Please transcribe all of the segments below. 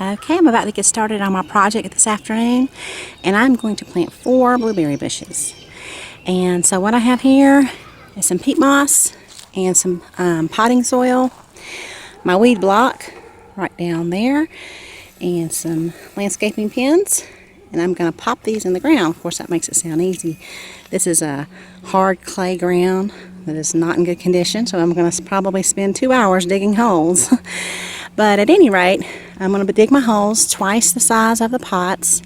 Okay, I'm about to get started on my project this afternoon, and I'm going to plant 4 blueberry bushes. And so what I have here is some peat moss and some potting soil, my weed block right down there, and some landscaping pins. And I'm going to pop these in the ground. Of course, that makes it sound easy. This is a hard clay ground that is not in good condition, so I'm going to probably spend 2 hours digging holes. But at any rate, I'm going to dig my holes twice the size of the pots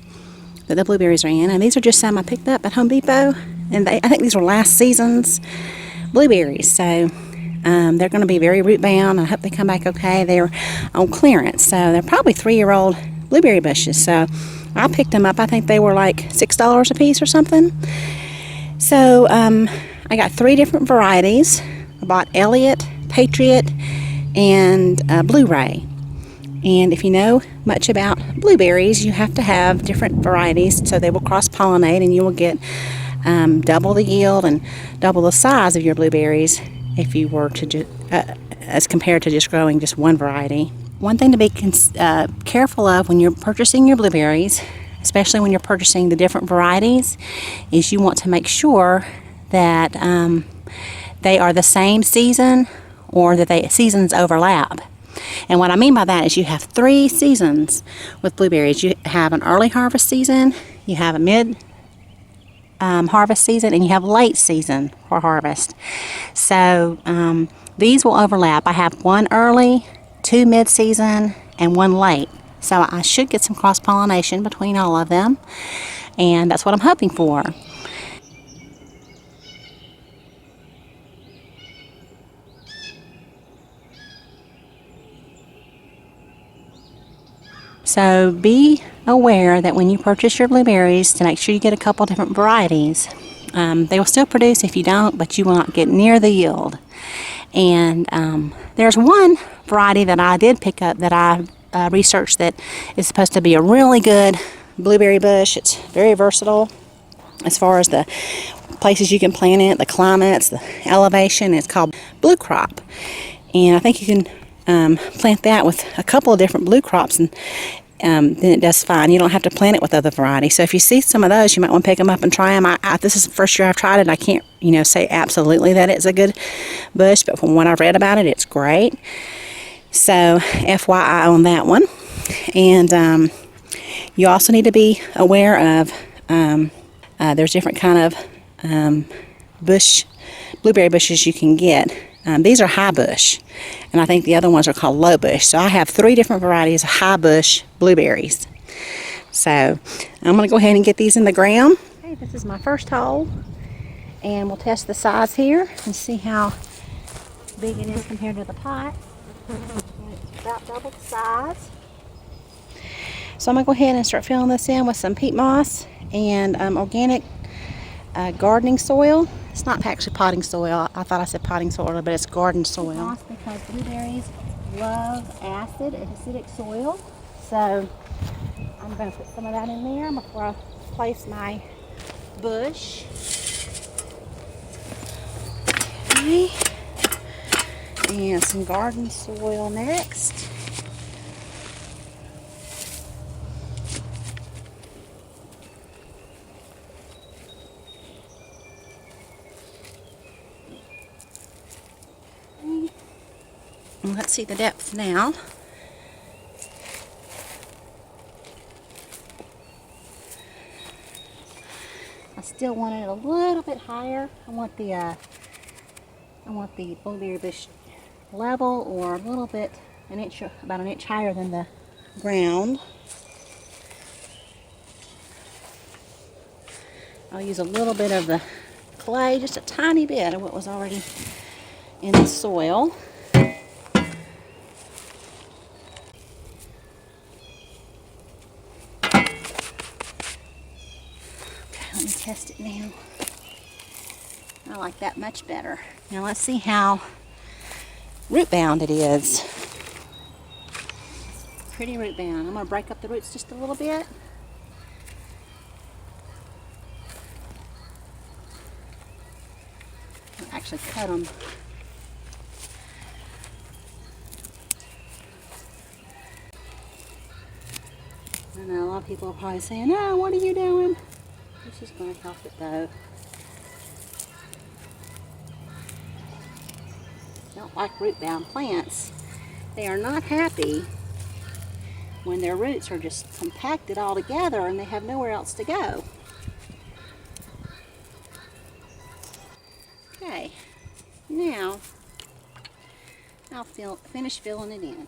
that the blueberries are in. And these are just some I picked up at Home Depot. And I think these were last season's blueberries. So they're going to be very root bound. I hope they come back okay. They're on clearance. So they're probably 3-year-old blueberry bushes. So I picked them up. I think they were like $6 a piece or something. So I got 3 different varieties. I bought Elliott, Patriot, and Blueray. And if you know much about blueberries, you have to have different varieties so they will cross-pollinate, and you will get double the yield and double the size of your blueberries if you were to as compared to just growing just one variety. One thing to be careful of when you're purchasing your blueberries, especially when you're purchasing the different varieties, is you want to make sure that they are the same season or that seasons overlap. And what I mean by that is you have 3 seasons with blueberries. You have an early harvest season, you have a mid harvest season, and you have late season for harvest. So these will overlap. I have 1 early, 2 mid-season, and 1 late. So I should get some cross-pollination between all of them, and that's what I'm hoping for. So be aware that when you purchase your blueberries, to make sure you get a couple different varieties. They will still produce if you don't, but you will not get near the yield. And there's one variety that I did pick up that I researched that is supposed to be a really good blueberry bush. It's very versatile as far as the places you can plant it, the climates, the elevation. It's called Blue Crop. And I think you can plant that with a couple of different blue crops, and then it does fine. You don't have to plant it with other varieties. So if you see some of those, you might want to pick them up and try them. This is the first year I've tried it. I can't, say absolutely that it's a good bush, but from what I've read about it, it's great. So FYI on that one. And you also need to be aware of there's different kind of blueberry bushes you can get. These are Highbush, and I think the other ones are called Lowbush. So I have 3 different varieties of Highbush blueberries. So I'm going to go ahead and get these in the ground. Okay, this is my first hole, and we'll test the size here and see how big it is compared to the pot. It's about double the size. So I'm going to go ahead and start filling this in with some peat moss and organic gardening soil. It's not actually potting soil. I thought I said potting soil, but it's garden soil. Because blueberries love acid and acidic soil. So I'm going to put some of that in there before I place my bush. Okay. And some garden soil next. Let's see the depth now. I still want it a little bit higher. I want the blueberry bush level, or a little bit, about an inch higher than the ground. I'll use a little bit of the clay, just a tiny bit of what was already in the soil. Let me test it now. I like that much better. Now let's see how root bound it is. Pretty root bound. I'm going to break up the roots just a little bit. I'll actually cut them. know a lot of people are probably saying, "Oh, what are you doing?" This is going to help it though. Don't like root-bound plants. They are not happy when their roots are just compacted all together and they have nowhere else to go. Okay, now I'll finish filling it in.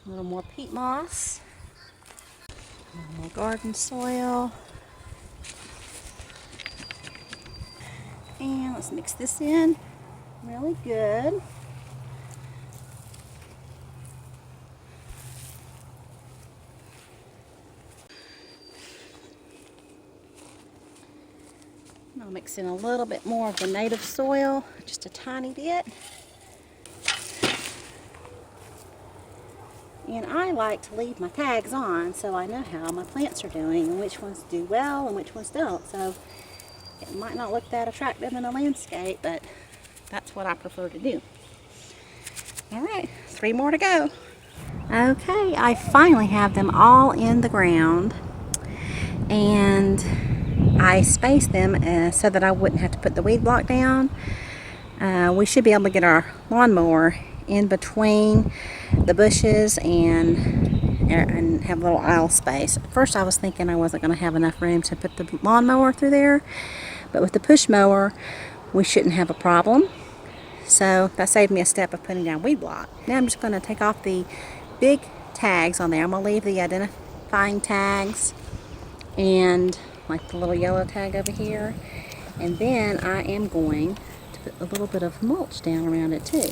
A little more peat moss, a little more garden soil, and let's mix this in really good. I'll mix in a little bit more of the native soil, just a tiny bit. And I like to leave my tags on so I know how my plants are doing and which ones do well and which ones don't. So it might not look that attractive in a landscape, but that's what I prefer to do. Alright, 3 more to go. Okay, I finally have them all in the ground, and I spaced them so that I wouldn't have to put the weed block down. We should be able to get our lawnmower in between the bushes and have a little aisle space. At first I was thinking I wasn't going to have enough room to put the lawnmower through there, but with the push mower we shouldn't have a problem. So that saved me a step of putting down weed block. Now I'm just going to take off the big tags on there. I'm going to leave the identifying tags and like the little yellow tag over here, and then I am going to put a little bit of mulch down around it too.